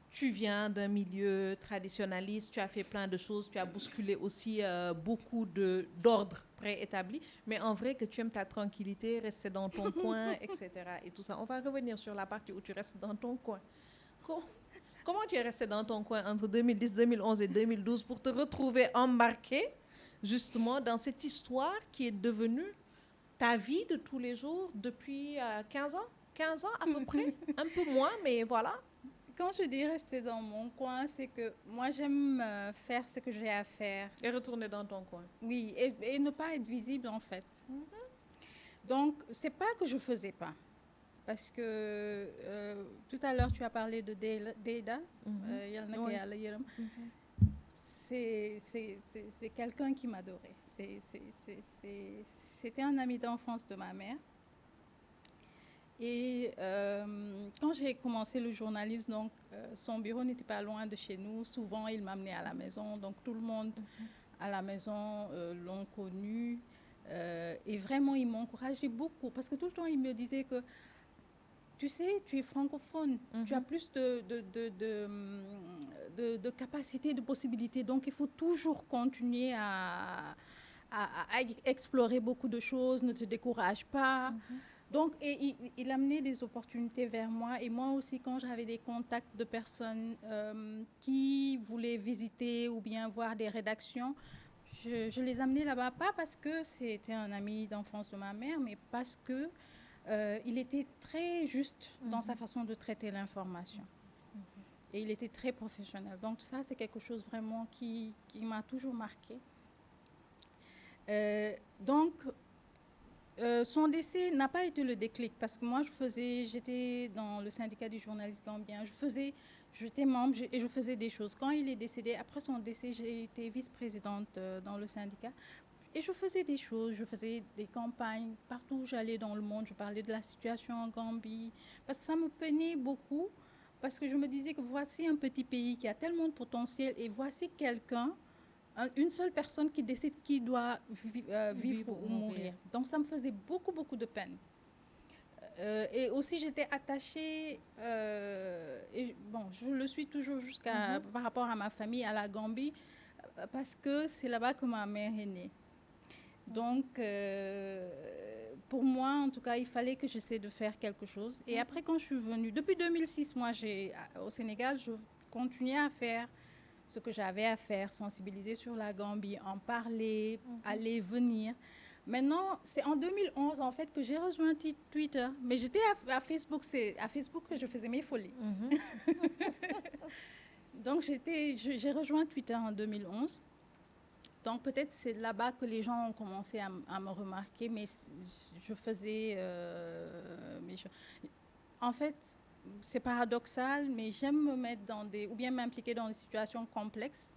tu viens d'un milieu traditionnaliste, tu as fait plein de choses, tu as bousculé aussi beaucoup d'ordres préétablis, mais en vrai que tu aimes ta tranquillité, rester dans ton coin, etc. et tout ça. On va revenir sur la partie où tu restes dans ton coin. Comment tu es resté dans ton coin entre 2010, 2011 et 2012 pour te retrouver embarqué justement dans cette histoire qui est devenue ta vie de tous les jours depuis 15 ans? 15 ans à peu près, un peu moins, mais voilà. Quand je dis rester dans mon coin, c'est que moi, j'aime faire ce que j'ai à faire. Et retourner dans ton coin. Oui, et ne pas être visible, en fait. Donc, c'est pas que je faisais pas. Parce que tout à l'heure, tu as parlé de Deida. C'est quelqu'un qui m'adorait. C'était un ami d'enfance de ma mère. Et quand j'ai commencé le journalisme, donc, son bureau n'était pas loin de chez nous. Souvent, il m'amenait à la maison. Donc, tout le monde à la maison l'ont connu. Et vraiment, il m'encourageait beaucoup. Parce que tout le temps, il me disait que, tu sais, tu es francophone. Tu as plus de capacités, de possibilités. Donc, il faut toujours continuer à explorer beaucoup de choses. Ne te décourage pas. Donc, il amenait des opportunités vers moi. Et moi aussi, quand j'avais des contacts de personnes qui voulaient visiter ou bien voir des rédactions, je les amenais là-bas, pas parce que c'était un ami d'enfance de ma mère, mais parce que il était très juste dans sa façon de traiter l'information. Et il était très professionnel. Donc ça, c'est quelque chose vraiment qui m'a toujours marqué. Son décès n'a pas été le déclic parce que moi, j'étais dans le syndicat du journalisme gambien. J'étais membre et je faisais des choses. Quand il est décédé, après son décès, j'ai été vice-présidente dans le syndicat. Et je faisais des choses, je faisais des campagnes partout où j'allais dans le monde. Je parlais de la situation en Gambie parce que ça me peinait beaucoup parce que je me disais que voici un petit pays qui a tellement de potentiel et voici quelqu'un, une seule personne qui décide qui doit vivre ou mourir. Donc ça me faisait beaucoup, beaucoup de peine. Et aussi j'étais attachée, je le suis toujours par rapport à ma famille, à la Gambie, parce que c'est là-bas que ma mère est née. Donc, pour moi, en tout cas, il fallait que j'essaie de faire quelque chose. Et après, quand je suis venue, depuis 2006, moi, au Sénégal, je continuais à faire ce que j'avais à faire, sensibiliser sur la Gambie, en parler, aller, venir. Maintenant, c'est en 2011, en fait, que j'ai rejoint Twitter. Mais j'étais à Facebook, c'est à Facebook que je faisais mes folies. Donc, j'ai rejoint Twitter en 2011. Donc, peut-être c'est là-bas que les gens ont commencé à me remarquer, mais je faisais mes choses. En fait, c'est paradoxal, mais j'aime me mettre ou bien m'impliquer dans des situations complexes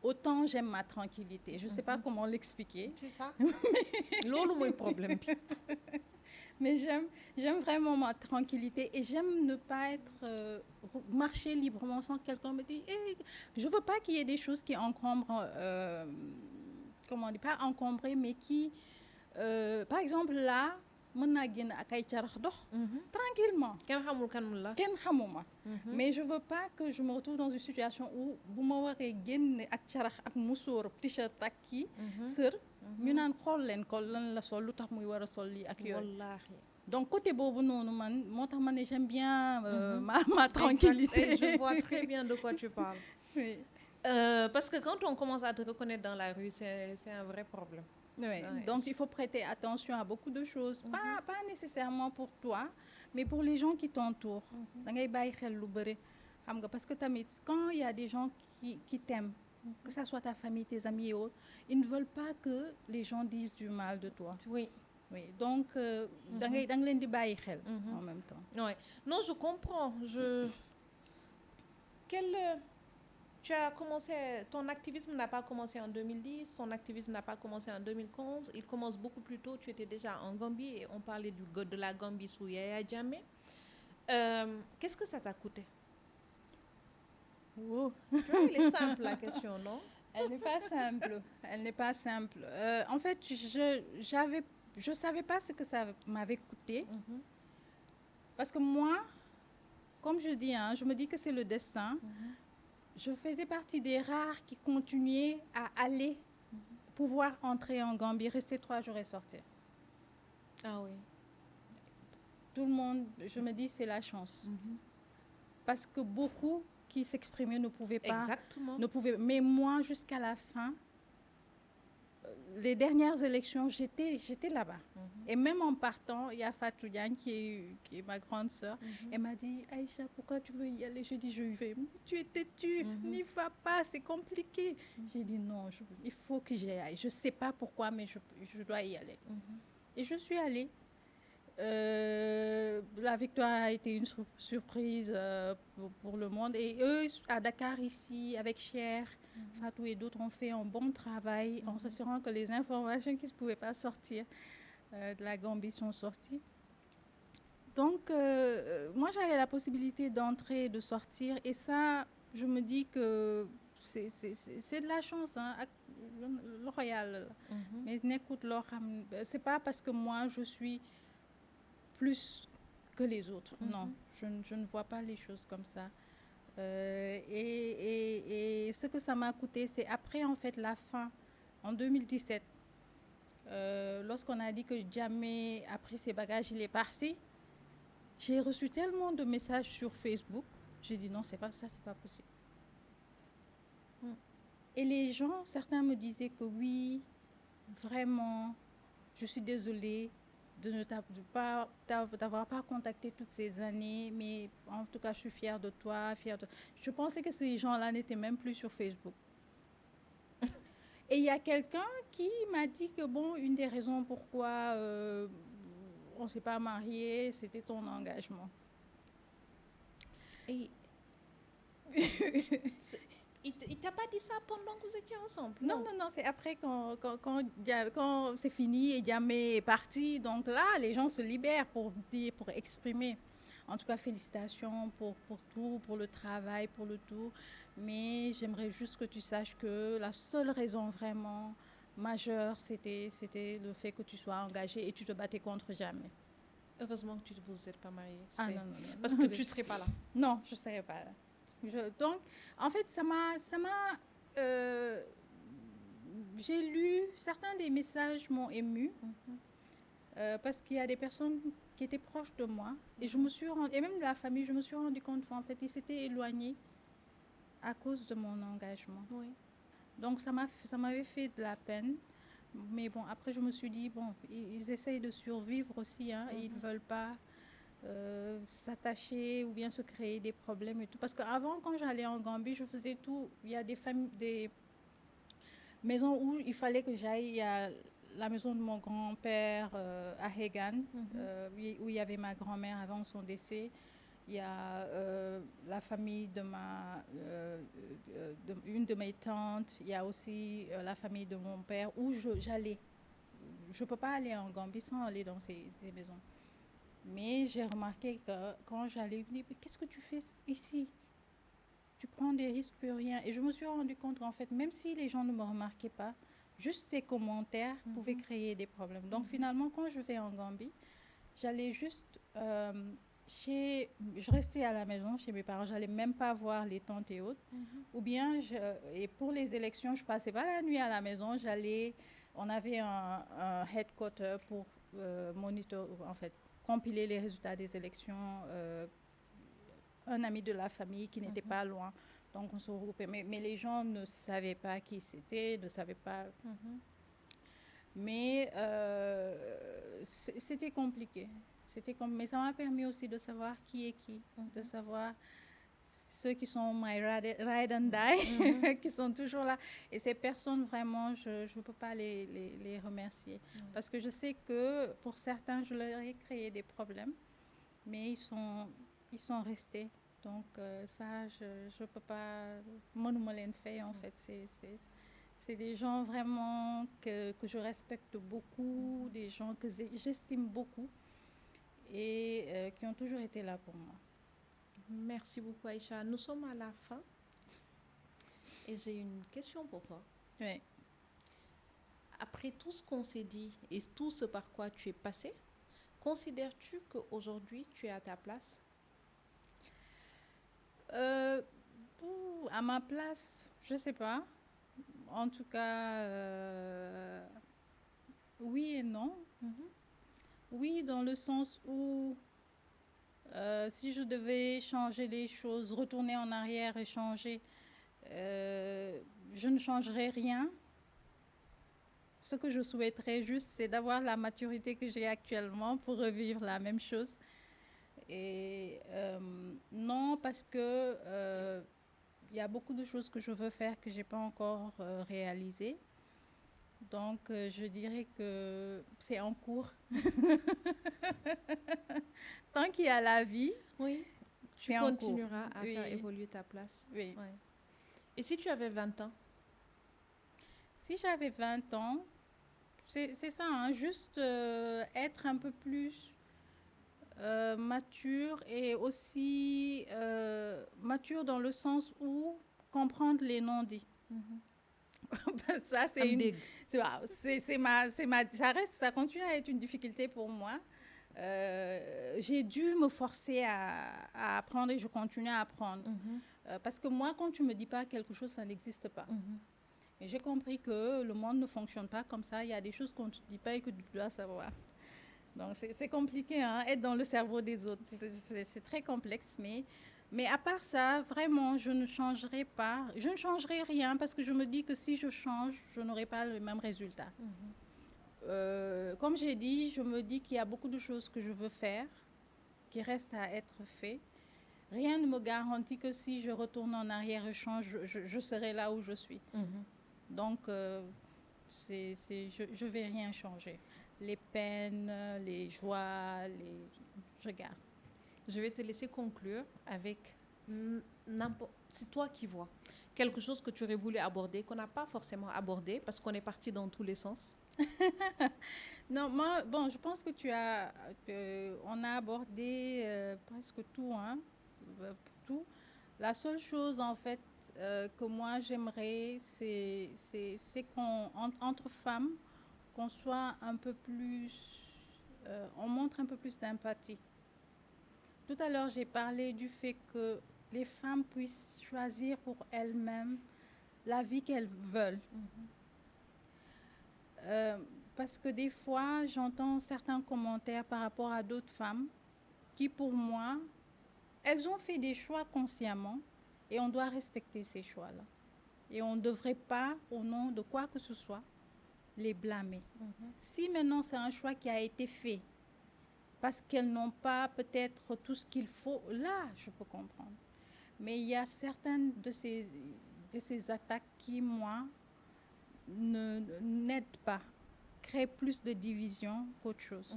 autant j'aime ma tranquillité. Je ne sais pas comment l'expliquer. C'est ça. Lolo, mon problème. Mais j'aime vraiment ma tranquillité et j'aime ne pas être marcher librement sans que quelqu'un me dise je veux pas qu'il y ait des choses qui encombrent comment on dit, pas encombrer mais qui par exemple là mën naa génn ak ay carax dox tranquillement Kenn xamul kan la. kenn xamuma mais je veux pas que je me retrouve dans une situation où bu ma waree génn ak carax ak musóor t-shirt ak kii sër ñu naan xool leen ko lan la sol lu tax muy war a sol lii ak yooyu Wallahi. donc côté boobu noonu man moo tax ma ne j'aime bien ma tranquillité. Exact. Et je vois très bien de quoi tu parles. Oui. Parce que quand on commence à te reconnaître dans la rue, c'est un vrai problème. Oui. Ouais. Donc il faut prêter attention à beaucoup de choses. Pas nécessairement pour toi, mais pour les gens qui t'entourent. Da ngay bàyyi xel lu bëri xam nga parce que tamit quand il y a des gens qui t'aiment, que ça soit ta famille, tes amis et autres, ils ne veulent pas que les gens disent du mal de toi. Oui. Oui. Donc da nga leen di bàyyi xel en même temps. Ouais. Non, je comprends. Tu as commencé, ton activisme n'a pas commencé en 2010, ton activisme n'a pas commencé en 2011, il commence beaucoup plus tôt, tu étais déjà en Gambie et on parlait de la Gambie sous Yaya Jammeh. Qu'est-ce que ça t'a coûté? Wow. Tu vois, il est simple la question, non? Elle n'est pas simple. Elle n'est pas simple. En fait, je savais pas ce que ça m'avait coûté. Parce que moi, comme je dis, hein, je me dis que c'est le destin. Je faisais partie des rares qui continuaient à aller pouvoir entrer en Gambie, rester 3 jours et sortir. Ah oui. Tout le monde, je me dis, c'est la chance. Parce que beaucoup qui s'exprimaient ne pouvaient pas. Exactement. Mais moi, jusqu'à la fin, les dernières élections, j'étais là-bas. Et même en partant, il y a Fatou Diagne qui est ma grande sœur. Elle m'a dit, Aïcha, pourquoi tu veux y aller? J'ai dit, je y vais. Tu es têtue, n'y va pas, c'est compliqué. J'ai dit, non, il faut que j'y aille. Je ne sais pas pourquoi, mais je dois y aller. Et je suis allée. La victoire a été une surprise pour le monde. Et eux, à Dakar, ici, avec Cher, Fatou et d'autres, ont fait un bon travail en s'assurant que les informations qui ne pouvaient pas sortir de la Gambie sont sorties. Donc, moi, j'avais la possibilité d'entrer et de sortir. Et ça, je me dis que c'est de la chance, hein, le royal. Mais n'écoute, c'est pas parce que moi, je suis plus que les autres. Non, je ne vois pas les choses comme ça. Et ce que ça m'a coûté, c'est après, en fait, la fin, en 2017, lorsqu'on a dit que Jammeh a pris ses bagages, il est parti, j'ai reçu tellement de messages sur Facebook, j'ai dit non, c'est pas ça, c'est pas possible. Et les gens, certains me disaient que oui, vraiment, je suis désolée de ne t'avoir pas contacté toutes ces années, mais en tout cas, je suis fière de toi, Je pensais que ces gens-là n'étaient même plus sur Facebook. Et il y a quelqu'un qui m'a dit que, bon, une des raisons pourquoi on ne s'est pas mariés, c'était ton engagement. Et il t'a pas dit ça pendant que vous étiez ensemble? Non, c'est après quand c'est fini et Jammeh est parti. Donc là, les gens se libèrent pour exprimer. En tout cas, félicitations pour tout, pour le travail, pour le tout. Mais j'aimerais juste que tu saches que la seule raison vraiment majeure, c'était le fait que tu sois engagée et tu te battais contre Jammeh. Heureusement que vous vous êtes pas mariés. Ah non. Parce que tu ne serais pas là. Non, je ne serais pas là. Donc, en fait, ça m'a j'ai lu, certains des messages m'ont émue parce qu'il y a des personnes qui étaient proches de moi et et même de la famille, je me suis rendu compte qu'en fait, ils s'étaient éloignés à cause de mon engagement. Oui. Donc, ça m'avait fait de la peine. Mais bon, après, je me suis dit, bon, ils essayent de survivre aussi, hein, et ils ne veulent pas s'attacher ou bien se créer des problèmes et tout. Parce qu'avant, quand j'allais en Gambie, je faisais tout. Il y a des maisons où il fallait que j'aille. Il y a la maison de mon grand-père à Hegan, où il y avait ma grand-mère avant son décès. Il y a la famille de une de mes tantes, il y a aussi la famille de mon père où j'allais. Je ne peux pas aller en Gambie sans aller dans ces maisons. Mais j'ai remarqué que quand j'allais, je me dis, mais qu'est-ce que tu fais ici? Tu prends des risques pour rien. Et je me suis rendu compte qu'en fait, même si les gens ne me remarquaient pas, juste ces commentaires pouvaient créer des problèmes. Donc finalement, quand je vais en Gambie, j'allais juste je restais à la maison chez mes parents, j'allais même pas voir les tantes et autres. Ou bien, et pour les élections, je passais pas la nuit à la maison, on avait un headquarter pour en fait, compiler les résultats des élections. Un ami de la famille qui n'était pas loin, donc on se regroupait. Mais les gens ne savaient pas qui c'était, ne savaient pas. Mais c'était compliqué. Mais ça m'a permis aussi de savoir qui est qui, de savoir ceux qui sont my ride and die, qui sont toujours là. Et ces personnes, vraiment, je ne peux pas les remercier. Parce que je sais que pour certains, je leur ai créé des problèmes, mais ils sont restés. Donc ça, je ne peux pas... Moi, nous me fait, en fait. C'est des gens vraiment que je respecte beaucoup, des gens que j'estime beaucoup et qui ont toujours été là pour moi. Merci beaucoup, Aïcha. Nous sommes à la fin et j'ai une question pour toi. Oui. Après tout ce qu'on s'est dit et tout ce par quoi tu es passé, considères-tu qu'aujourd'hui tu es à ta place? À ma place, je ne sais pas. En tout cas, oui et non. Oui, dans le sens où si je devais changer les choses, retourner en arrière et changer, je ne changerais rien. Ce que je souhaiterais juste, c'est d'avoir la maturité que j'ai actuellement pour revivre la même chose. Et non, parce que il y a beaucoup de choses que je veux faire que je n'ai pas encore réalisées. Donc, je dirais que c'est en cours. Tant qu'il y a la vie, oui, tu continueras à faire évoluer ta place. Oui. Ouais. Et si tu avais 20 ans? Si j'avais 20 ans, c'est ça, hein, juste être un peu plus mature et aussi mature dans le sens où comprendre les non-dits. Ça, ça continue à être une difficulté pour moi. J'ai dû me forcer à apprendre et je continue à apprendre. Parce que moi, quand tu ne me dis pas quelque chose, ça n'existe pas. Et j'ai compris que le monde ne fonctionne pas comme ça. Il y a des choses qu'on ne te dit pas et que tu dois savoir. Donc, c'est compliqué, hein, être dans le cerveau des autres. C'est très complexe, mais à part ça, vraiment, je ne changerai pas. Je ne changerai rien parce que je me dis que si je change, je n'aurai pas le même résultat. Comme j'ai dit, je me dis qu'il y a beaucoup de choses que je veux faire, qui restent à être faites. Rien ne me garantit que si je retourne en arrière et change, je serai là où je suis. Donc, je ne vais rien changer. Les peines, les joies, je garde. Je vais te laisser conclure avec c'est toi qui vois quelque chose que tu aurais voulu aborder, qu'on n'a pas forcément abordé parce qu'on est parti dans tous les sens. Non, moi, je pense que on a abordé presque tout, hein, tout. La seule chose, en fait, que moi j'aimerais, c'est qu'entre femmes, qu'on soit un peu plus, on montre un peu plus d'empathie. Tout à l'heure, j'ai parlé du fait que les femmes puissent choisir pour elles-mêmes la vie qu'elles veulent. Parce que des fois, j'entends certains commentaires par rapport à d'autres femmes qui, pour moi, elles ont fait des choix consciemment et on doit respecter ces choix-là. Et on ne devrait pas, au nom de quoi que ce soit, les blâmer. Si maintenant c'est un choix qui a été fait parce qu'elles n'ont pas peut-être tout ce qu'il faut, là, je peux comprendre. Mais il y a certaines de ces attaques qui, moi, n'aident pas, créent plus de division qu'autre chose.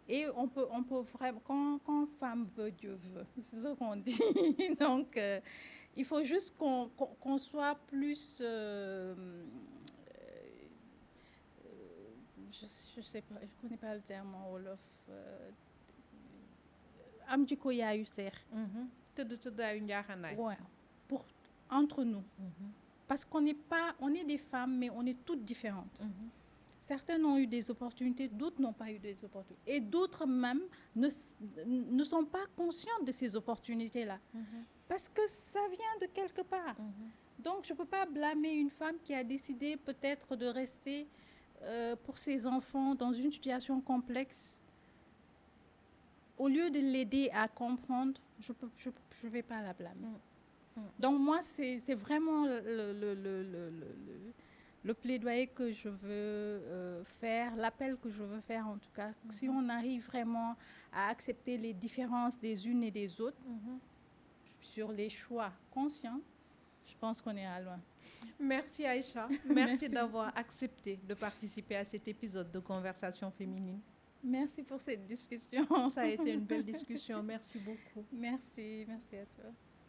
Et on peut vraiment, quand femme veut, Dieu veut. C'est ce qu'on dit. Donc, Il faut juste qu'on soit plus... je sais pas, je connais pas le terme en wolof. Am jikko yaayu seex. Tëdd tëddaayu njaaxanaay. Ouais, pour entre nous. Parce qu'on est des femmes, mais on est toutes différentes. Certaines ont eu des opportunités, d'autres n'ont pas eu des opportunités. Et d'autres même ne sont pas conscientes de ces opportunités-là. Parce que ça vient de quelque part. Donc, je ne peux pas blâmer une femme qui a décidé peut-être de rester pour ses enfants dans une situation complexe. Au lieu de l'aider à comprendre, je vais pas la blâmer. Donc, moi, c'est vraiment le plaidoyer que je veux faire, l'appel que je veux faire en tout cas. Si on arrive vraiment à accepter les différences des unes et des autres sur les choix conscients, je pense qu'on est à loin. Merci Aïcha. Merci d'avoir accepté de participer à cet épisode de Conversation féminine. Merci pour cette discussion. Ça a été une belle discussion. Merci beaucoup. Merci à toi.